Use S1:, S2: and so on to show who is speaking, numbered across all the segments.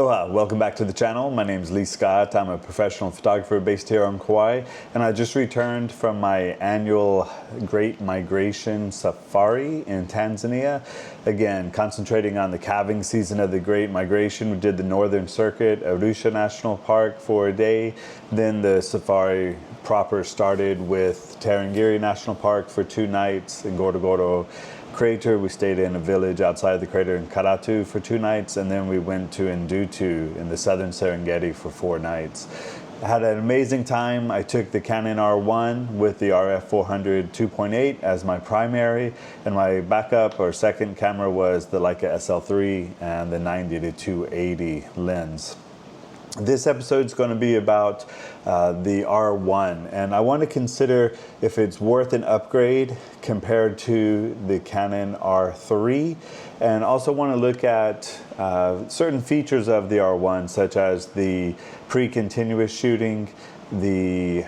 S1: Aloha, welcome back to the channel. My name is Lee Scott. I'm a professional photographer based here on Kauai, and I just returned from my annual Great Migration Safari in Tanzania. Again, concentrating on the calving season of the Great Migration. We did the Northern Circuit, Arusha National Park for a day. Then the safari proper started with Tarangire National Park for 2 nights, in Ngorongoro Crater. We stayed in a village outside the crater in Karatu for 2 nights, and then we went to Ndutu in the southern Serengeti for 4 nights. I had an amazing time. I took the Canon R1 with the RF400 2.8 as my primary, and my backup or second camera was the Leica SL3 and the 90-280 lens. This episode is going to be about the R1, and I want to consider if it's worth an upgrade compared to the Canon R3, and also want to look at certain features of the R1, such as the pre-continuous shooting, the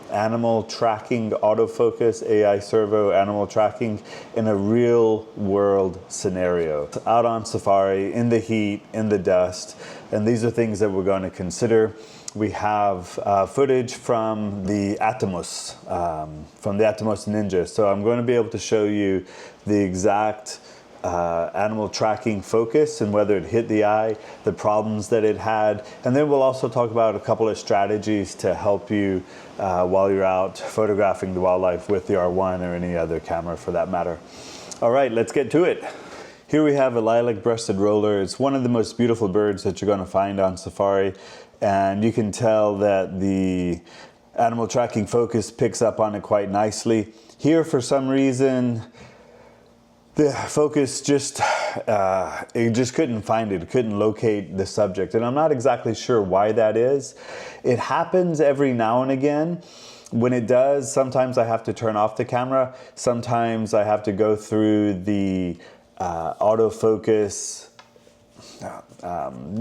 S1: animal tracking autofocus, AI servo animal tracking in a real world scenario. Out on safari, in the heat, in the dust, and these are things that we're going to consider. We have footage from the Atomos, Ninja. So I'm going to be able to show you the exact animal tracking focus and whether it hit the eye, the problems that it had, and then we'll also talk about a couple of strategies to help you while you're out photographing the wildlife with the R1 or any other camera for that matter. All right, let's get to it. Here we have a lilac-breasted roller. It's one of the most beautiful birds that you're going to find on safari, and you can tell that the animal tracking focus picks up on it quite nicely. Here, for some reason, the focus it just couldn't find it. It couldn't locate the subject, and I'm not exactly sure why that is. It happens every now and again. When it does, sometimes I have to turn off the camera. Sometimes I have to go through the autofocus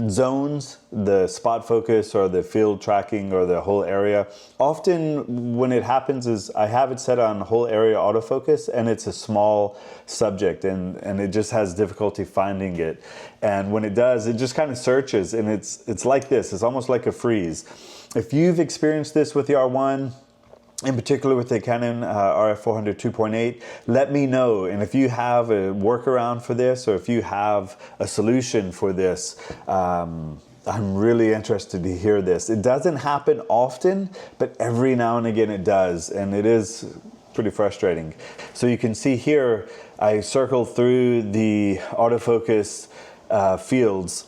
S1: zones, the spot focus or the field tracking or the whole area. Often when it happens is I have it set on whole area autofocus, and it's a small subject, and it just has difficulty finding it. And when it does, it just kind of searches, and it's like this. It's almost like a freeze. If you've experienced this with the R1, in particular with the Canon RF400 2.8, let me know. And if you have a workaround for this, or if you have a solution for this, I'm really interested to hear this. It doesn't happen often, but every now and again it does, and it is pretty frustrating. So you can see here, I circled through the autofocus fields,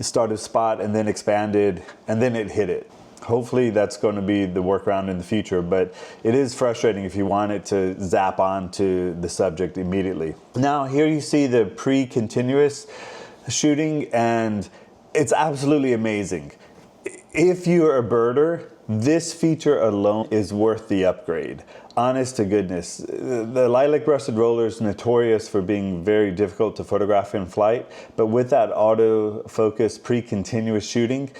S1: started spot and then expanded, and then it hit it. Hopefully that's going to be the workaround in the future, but it is frustrating if you want it to zap onto the subject immediately. Now here you see the pre-continuous shooting, and it's absolutely amazing. If you're a birder, this feature alone is worth the upgrade. Honest to goodness. The lilac-breasted roller is notorious for being very difficult to photograph in flight, but with that autofocus pre-continuous shooting,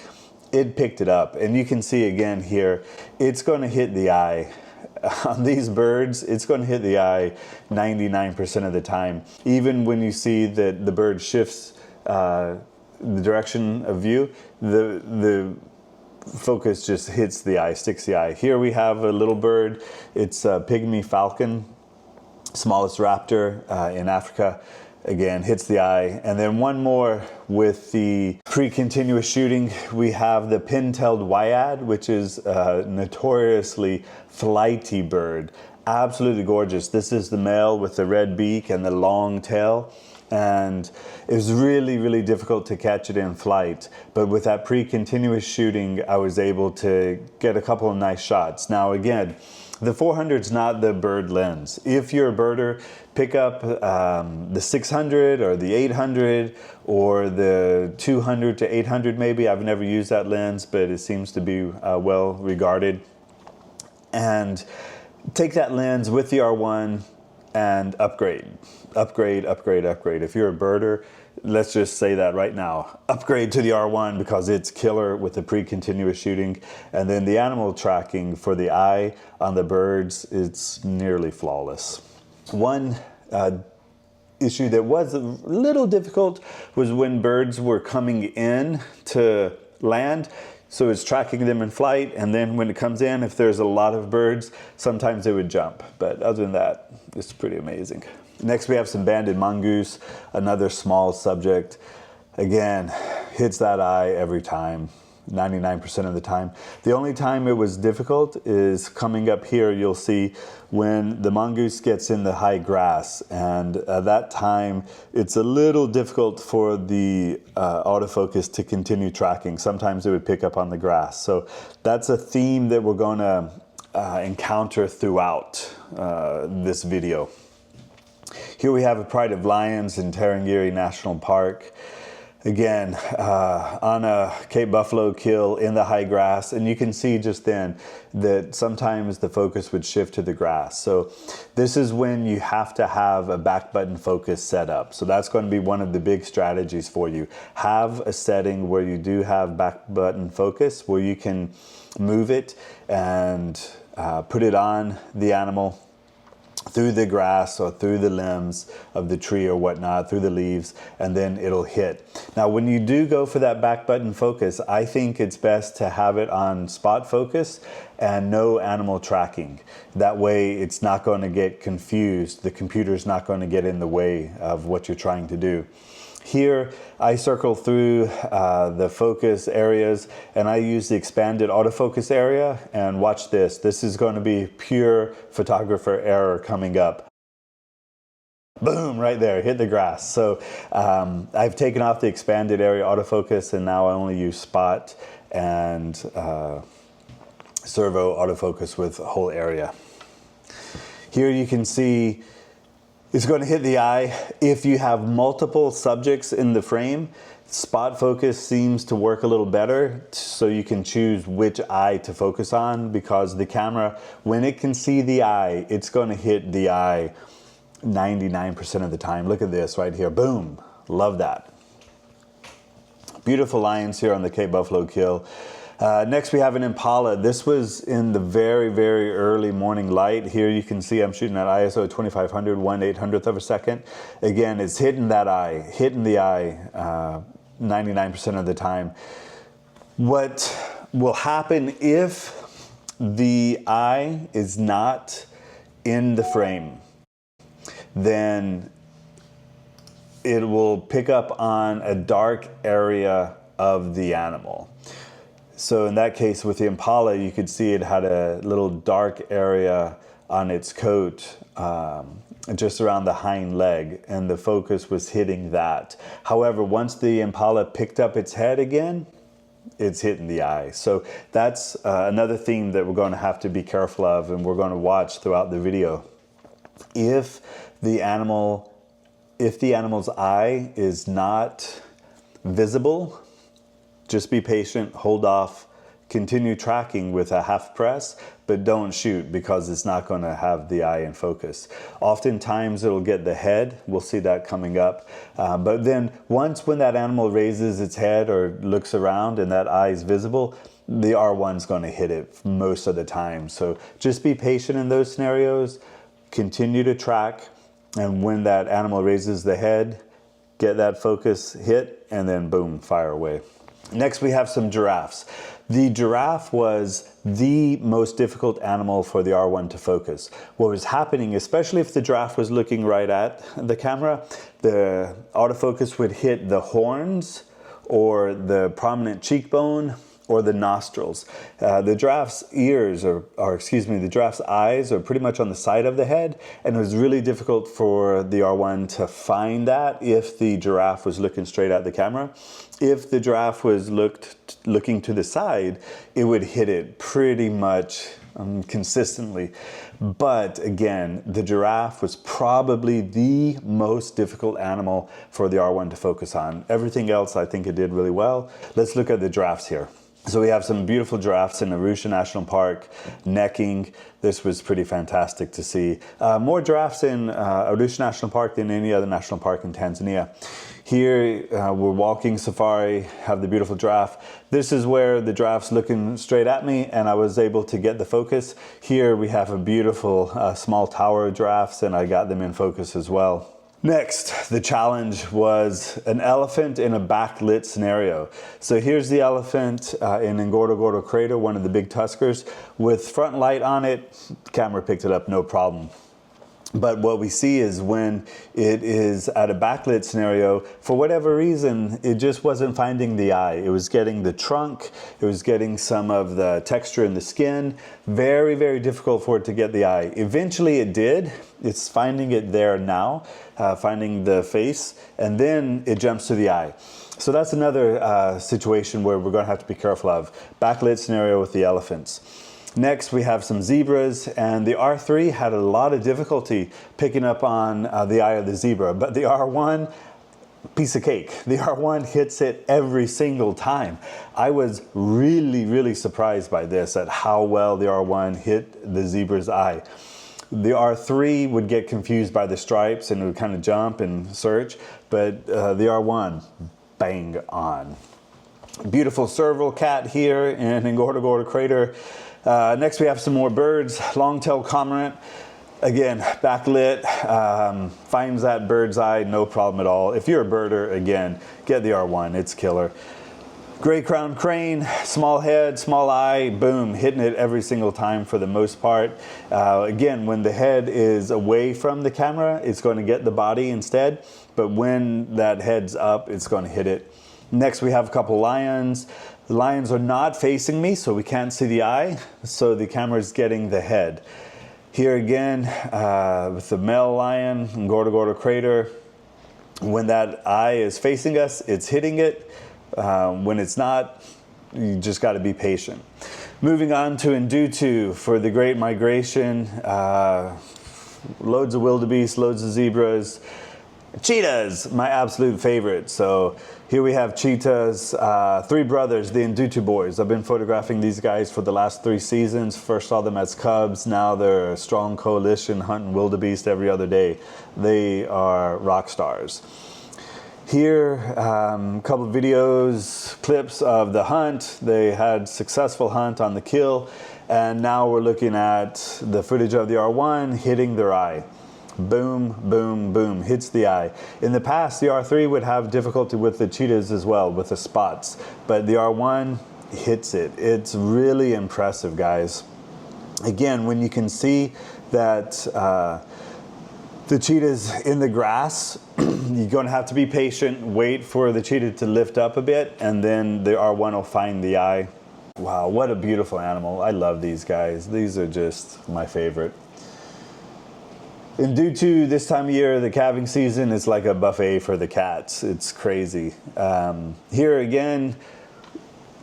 S1: it picked it up. And you can see again here, it's going to hit the eye. On these birds, it's going to hit the eye 99% of the time. Even when you see that the bird shifts the direction of view, the focus just hits the eye, sticks the eye. Here we have a little bird. It's a pygmy falcon, smallest raptor in Africa. Again, hits the eye. And then one more with the pre-continuous shooting. We have the pin-tailed Hyenas, which is a notoriously flighty bird. Absolutely gorgeous. This is the male with the red beak and the long tail. And it was really, really difficult to catch it in flight. But with that pre-continuous shooting, I was able to get a couple of nice shots. Now again, the 400 is not the bird lens. If you're a birder, pick up the 600 or the 800 or the 200 to 800 maybe. I've never used that lens, but it seems to be well regarded. And take that lens with the R1 and upgrade. If you're a birder, let's just say that right now. Upgrade to the R1 because it's killer with the pre-continuous shooting. And then the animal tracking for the eye on the birds, it's nearly flawless. One issue that was a little difficult was when birds were coming in to land. So it's tracking them in flight, and then when it comes in, if there's a lot of birds, sometimes they would jump. But other than that, it's pretty amazing. Next, we have some banded mongoose, another small subject. Again, hits that eye every time, 99% of the time. The only time it was difficult is coming up here. You'll see when the mongoose gets in the high grass, and at that time it's a little difficult for the autofocus to continue tracking. Sometimes it would pick up on the grass. So that's a theme that we're going to encounter throughout this video. Here we have a pride of lions in Tarangire National Park. Again, on a Cape Buffalo kill in the high grass, and you can see just then that sometimes the focus would shift to the grass. So this is when you have to have a back button focus set up. So that's going to be one of the big strategies for you. Have a setting where you do have back button focus, where you can move it and put it on the animal through the grass or through the limbs of the tree or whatnot, through the leaves, and then it'll hit. Now, when you do go for that back button focus, I think it's best to have it on spot focus and no animal tracking. That way it's not going to get confused. The computer's not going to get in the way of what you're trying to do. Here, I circle through the focus areas, and I use the expanded autofocus area, and watch this. This is going to be pure photographer error coming up. Boom, right there, hit the grass. So I've taken off the expanded area autofocus, and now I only use spot and servo autofocus with whole area. Here you can see it's going to hit the eye. If you have multiple subjects in the frame, spot focus seems to work a little better, so you can choose which eye to focus on, because the camera, when it can see the eye, it's going to hit the eye 99% of the time. Look at this right here. Boom. Love that. Beautiful lions here on the Cape Buffalo kill. Next we have an impala. This was in the very, very early morning light. Here you can see I'm shooting at ISO 2500, 1/800th of a second. Again, it's hitting that eye, hitting the eye 99% of the time. What will happen if the eye is not in the frame, then it will pick up on a dark area of the animal. So in that case, with the impala, you could see it had a little dark area on its coat, just around the hind leg, and the focus was hitting that. However, once the impala picked up its head again, it's hitting the eye. So that's another theme that we're going to have to be careful of, and we're going to watch throughout the video. If the animal's eye is not visible, just be patient, hold off, continue tracking with a half press, but don't shoot, because it's not going to have the eye in focus. Oftentimes it'll get the head, we'll see that coming up. But then when that animal raises its head or looks around and that eye is visible, the R1's going to hit it most of the time. So just be patient in those scenarios, continue to track, and when that animal raises the head, get that focus hit, and then boom, fire away. Next, we have some giraffes. The giraffe was the most difficult animal for the R1 to focus. What was happening, especially if the giraffe was looking right at the camera, the autofocus would hit the horns or the prominent cheekbone or the nostrils. The giraffe's the giraffe's eyes are pretty much on the side of the head, and it was really difficult for the R1 to find that if the giraffe was looking straight at the camera. If the giraffe was looking to the side, it would hit it pretty much consistently. But again, the giraffe was probably the most difficult animal for the R1 to focus on. Everything else, I think it did really well. Let's look at the giraffes here. So we have some beautiful giraffes in Arusha National Park, necking. This was pretty fantastic to see. More giraffes in Arusha National Park than any other national park in Tanzania. Here we're walking safari, have the beautiful giraffe. This is where the giraffe's looking straight at me, and I was able to get the focus. Here we have a beautiful small tower of giraffes, and I got them in focus as well. Next, the challenge was an elephant in a backlit scenario. So here's the elephant in Ngorongoro Crater, one of the big tuskers, with front light on it. Camera picked it up, no problem. But what we see is when it is at a backlit scenario, for whatever reason, it just wasn't finding the eye. It was getting the trunk, it was getting some of the texture in the skin. Very, very difficult for it to get the eye. Eventually it did. It's finding it there now, finding the face, and then it jumps to the eye. So that's another situation where we're going to have to be careful of. Backlit scenario with the elephants. Next, we have some zebras, and the R3 had a lot of difficulty picking up on the eye of the zebra, but the R1, piece of cake. The R1 hits it every single time. I was really, really surprised by this, at how well the R1 hit the zebra's eye. The R3 would get confused by the stripes and it would kind of jump and search, but the R1, bang on. Beautiful serval cat here in Ngorongoro Crater. Next we have some more birds. Long-tailed cormorant, again, backlit, finds that bird's eye, no problem at all. If you're a birder, again, get the R1, it's killer. Gray-crowned crane, small head, small eye, boom, hitting it every single time for the most part. Again, when the head is away from the camera, it's going to get the body instead, but when that head's up, it's going to hit it. Next we have a couple lions. The lions are not facing me, so we can't see the eye, so the camera is getting the head. Here again, with the male lion in Ngorongoro Crater, when that eye is facing us, it's hitting it. When it's not, you just got to be patient. Moving on to Ndutu for the Great Migration. Loads of wildebeest, loads of zebras. Cheetahs, my absolute favorite. So here we have cheetahs, three brothers, the Ndutu Boys. I've been photographing these guys for the last 3 seasons. First saw them as cubs, now they're a strong coalition hunting wildebeest every other day. They are rock stars. Here, a couple of videos, clips of the hunt. They had successful hunt on the kill, and now we're looking at the footage of the R1 hitting their eye. Boom, boom, boom, hits the eye. In the past, the R3 would have difficulty with the cheetahs as well, with the spots, but the R1 hits it. It's really impressive, guys. Again, when you can see that the cheetah's in the grass, you're going to have to be patient, wait for the cheetah to lift up a bit, and then the R1 will find the eye. Wow, what a beautiful animal. I love these guys. These are just my favorite. In Ndutu, this time of year, the calving season is like a buffet for the cats. It's crazy. Here again,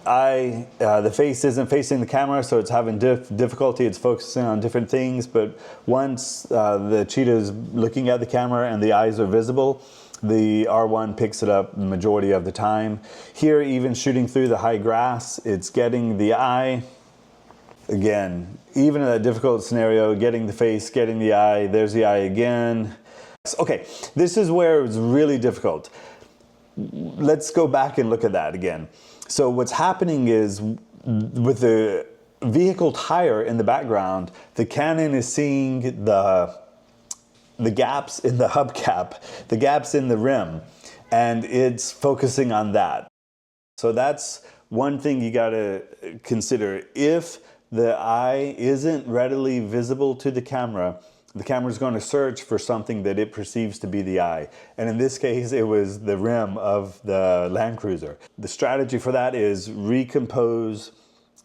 S1: the face isn't facing the camera, so it's having difficulty. It's focusing on different things, but once the cheetah is looking at the camera and the eyes are visible, the R1 picks it up the majority of the time. Here, even shooting through the high grass, it's getting the eye. Again, even in that difficult scenario, getting the face, getting the eye, there's the eye again. Okay, this is where it was really difficult. Let's go back and look at that again. So what's happening is, with the vehicle tire in the background, the Canon is seeing the gaps in the hubcap, the gaps in the rim, and it's focusing on that. So that's one thing you gotta consider. If the eye isn't readily visible to the camera is going to search for something that it perceives to be the eye. And in this case, it was the rim of the Land Cruiser. The strategy for that is recompose,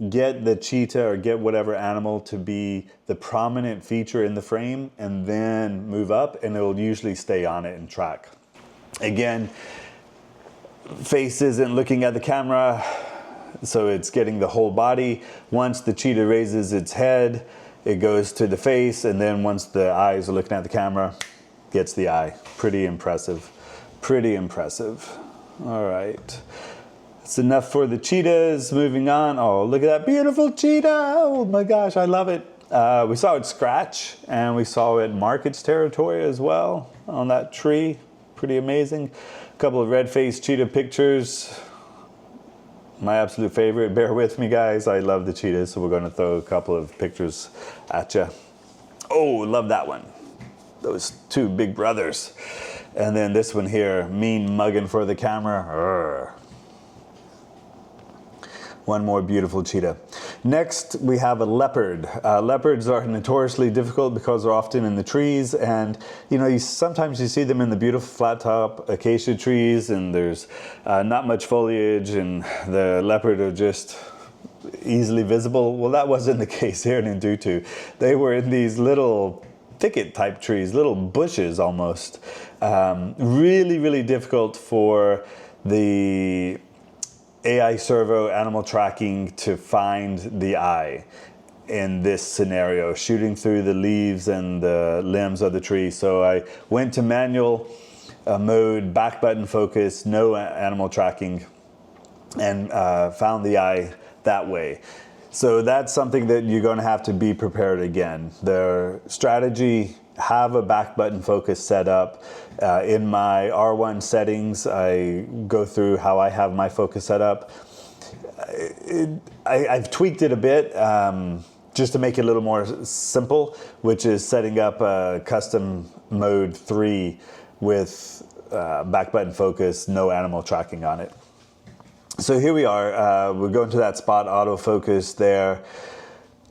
S1: get the cheetah or get whatever animal to be the prominent feature in the frame, and then move up, and it'll usually stay on it and track. Again, face isn't looking at the camera, so it's getting the whole body. Once the cheetah raises its head, it goes to the face, and then once the eyes are looking at the camera, gets the eye. Pretty impressive. Pretty impressive. All right. That's enough for the cheetahs. Moving on. Oh, look at that beautiful cheetah. Oh my gosh, I love it. We saw it scratch, and we saw it mark its territory as well on that tree. Pretty amazing. A couple of red-faced cheetah pictures. My absolute favorite. Bear with me, guys. I love the cheetahs, so we're going to throw a couple of pictures at you. Oh, love that one. Those two big brothers. And then this one here, mean mugging for the camera. Urgh. One more beautiful cheetah. Next, we have a leopard. Leopards are notoriously difficult because they're often in the trees, and sometimes you see them in the beautiful flat top acacia trees, and there's not much foliage, and the leopard are just easily visible. Well, that wasn't the case here in Ndutu. They were in these little thicket type trees, little bushes almost. Really, really difficult for the AI servo animal tracking to find the eye in this scenario, shooting through the leaves and the limbs of the tree. So I went to manual mode, back button focus, no animal tracking, and found the eye that way. So that's something that you're going to have to be prepared again. The strategy, have a back button focus set up. In my R1 settings, I go through how I have my focus set up. I've tweaked it a bit just to make it a little more simple, which is setting up a custom mode 3 with back button focus, no animal tracking on it. So here we are, we're going to that spot autofocus there.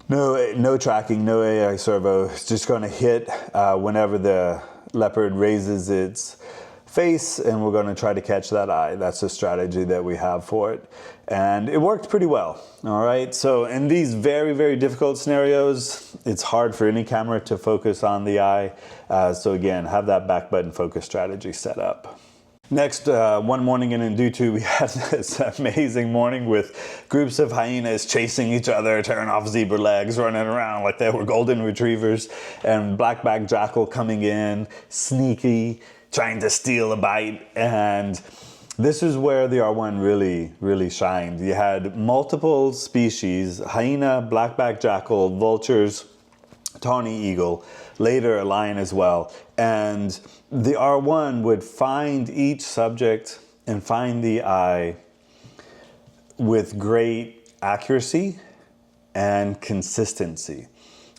S1: No tracking, no AI servo. It's just going to hit whenever the leopard raises its face, and we're going to try to catch that eye. That's the strategy that we have for it. And it worked pretty well. All right. So in these very, very difficult scenarios, it's hard for any camera to focus on the eye. So again, have that back button focus strategy set up. Next, one morning in Ndutu, we had this amazing morning with groups of hyenas chasing each other, tearing off zebra legs, running around like they were golden retrievers, and black-backed jackal coming in, sneaky, trying to steal a bite. And this is where the R1 really, really shined. You had multiple species, hyena, black-backed jackal, vultures, tawny eagle, later a lion as well. And the R1 would find each subject and find the eye with great accuracy and consistency.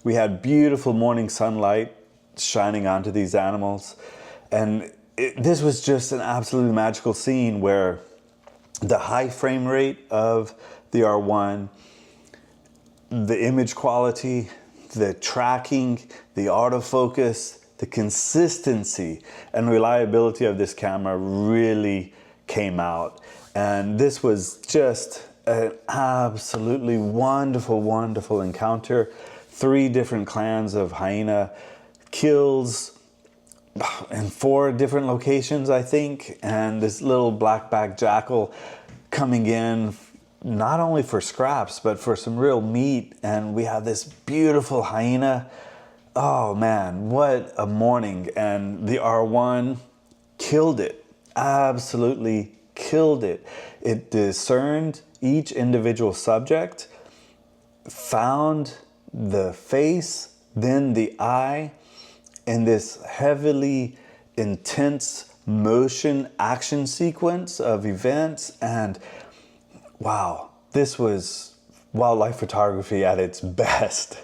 S1: We had beautiful morning sunlight shining onto these animals, and this was just an absolutely magical scene where the high frame rate of the R1, the image quality, the tracking, the autofocus, the consistency and reliability of this camera really came out. And this was just an absolutely wonderful, wonderful encounter. 3 different clans of hyena kills in 4 different locations, I think. And this little black-backed jackal coming in not only for scraps, but for some real meat. And we have this beautiful hyena. Oh man, what a morning. And the R1 killed it, absolutely killed it. It discerned each individual subject, found the face, then the eye, in this heavily intense motion action sequence of events. And wow, this was wildlife photography at its best.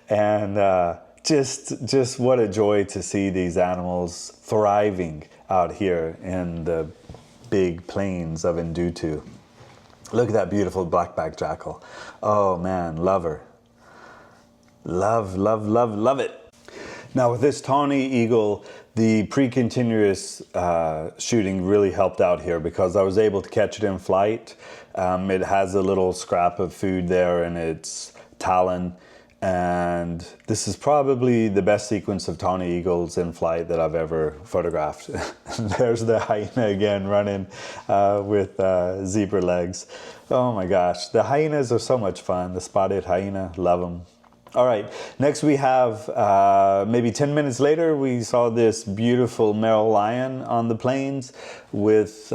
S1: And just what a joy to see these animals thriving out here in the big plains of Ndutu. Look at that beautiful black-backed jackal. Oh man, love her. Love, love, love, love it. Now with this tawny eagle, the pre-continuous shooting really helped out here because I was able to catch it in flight. It has a little scrap of food there in its talon. And this is probably the best sequence of tawny eagles in flight that I've ever photographed. There's the hyena again running with zebra legs. Oh my gosh, the hyenas are so much fun. The spotted hyena, love them. All right, next we have, maybe 10 minutes later, we saw this beautiful male lion on the plains with,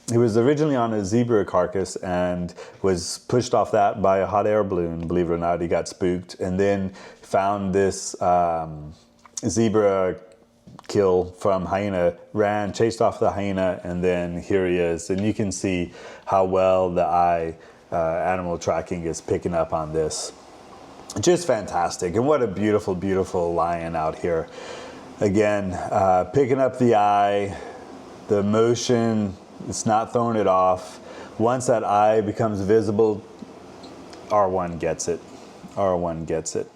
S1: he was originally on a zebra carcass and was pushed off that by a hot air balloon. Believe it or not, he got spooked, and then found this zebra kill from hyena, ran, chased off the hyena, and then here he is. And you can see how well the eye animal tracking is picking up on this. Just fantastic. And what a beautiful, beautiful lion out here. Again, picking up the eye, the motion, it's not throwing it off. Once that eye becomes visible, R1 gets it. R1 gets it.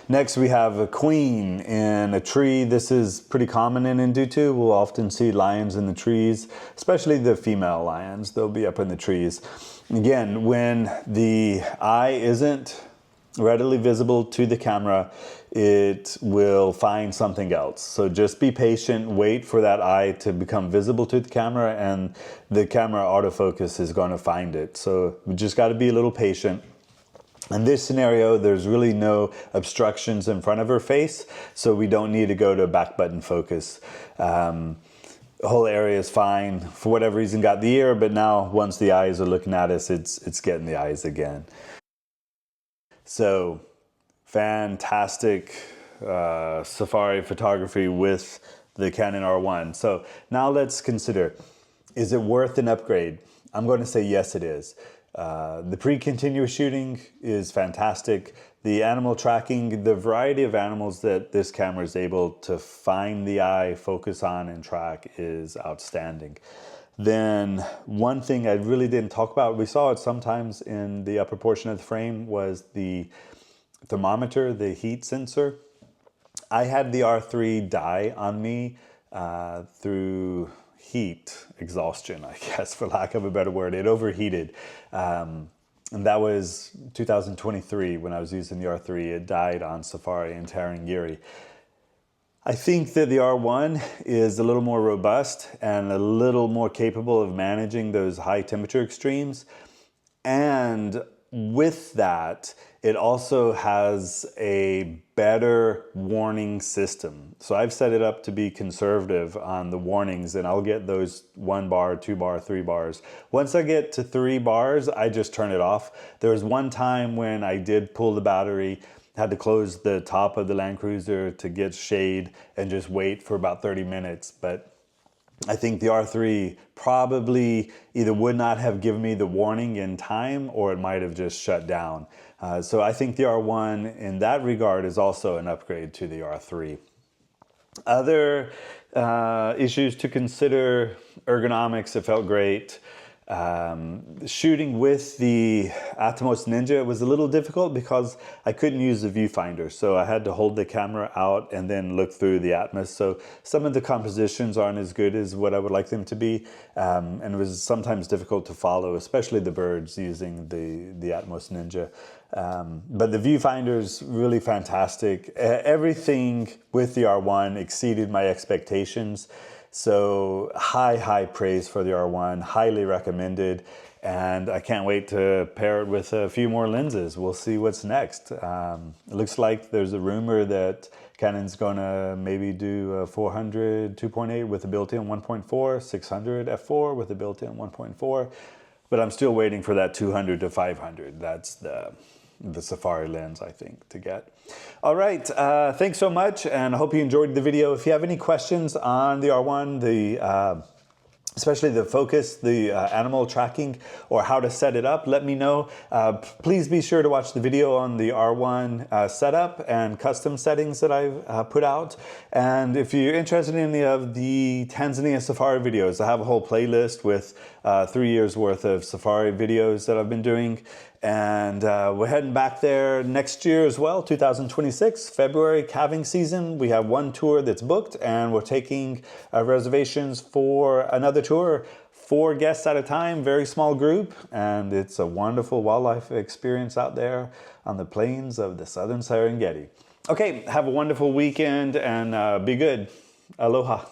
S1: Next, we have a queen in a tree. This is pretty common in Ndutu. We'll often see lions in the trees, especially the female lions. They'll be up in the trees. Again, when the eye isn't readily visible to the camera, it will find something else. So just be patient, wait for that eye to become visible to the camera, and the camera autofocus is going to find it. So we just got to be a little patient. In this scenario, there's really no obstructions in front of her face, so we don't need to go to back button focus. The whole area is fine. For whatever reason, got the ear, but now once the eyes are looking at us, it's getting the eyes again. So, fantastic safari photography with the Canon R1. So now let's consider, is it worth an upgrade? I'm going to say yes, it is. The pre-continuous shooting is fantastic. The animal tracking, the variety of animals that this camera is able to find the eye, focus on, and track is outstanding. Then one thing I really didn't talk about, we saw it sometimes in the upper portion of the frame, was the thermometer, the heat sensor. I had the R3 die on me through heat exhaustion, I guess, for lack of a better word. It overheated. And that was 2023 when I was using the R3. It died on safari in Tarangire. I think that the R1 is a little more robust and a little more capable of managing those high temperature extremes. And with that, it also has a better warning system. So I've set it up to be conservative on the warnings, and I'll get those 1 bar, 2 bar, 3 bars. Once I get to 3 bars, I just turn it off. There was one time when I did pull the battery, had to close the top of the Land Cruiser to get shade and just wait for about 30 minutes. But I think the R3 probably either would not have given me the warning in time, or it might have just shut down. So I think the R1 in that regard is also an upgrade to the R3. Other issues to consider: ergonomics, it felt great. Shooting with the Atomos Ninja was a little difficult because I couldn't use the viewfinder, so I had to hold the camera out and then look through the Atomos. So some of the compositions aren't as good as what I would like them to be, and it was sometimes difficult to follow, especially the birds using the Atomos Ninja. But the viewfinder's really fantastic. Everything with the R1 exceeded my expectations. So high praise for the R1, highly recommended, and I can't wait to pair it with a few more lenses. We'll see what's next. It looks like there's a rumor that Canon's gonna maybe do a 400 2.8 with a built-in 1.4, 600 f4 with a built-in 1.4, but I'm still waiting for that 200 to 500. That's the safari lens, I think, to get. All right, thanks so much, and I hope you enjoyed the video. If you have any questions on the R1, especially the focus, the animal tracking, or how to set it up, let me know. Please be sure to watch the video on the R1 setup and custom settings that I've put out. And if you're interested in any of the Tanzania safari videos, I have a whole playlist with 3 years worth of safari videos that I've been doing. And we're heading back there next year as well, 2026, February calving season. We have one tour that's booked, and we're taking reservations for another tour, 4 guests at a time, very small group. And it's a wonderful wildlife experience out there on the plains of the southern Serengeti. Okay, have a wonderful weekend and be good. Aloha.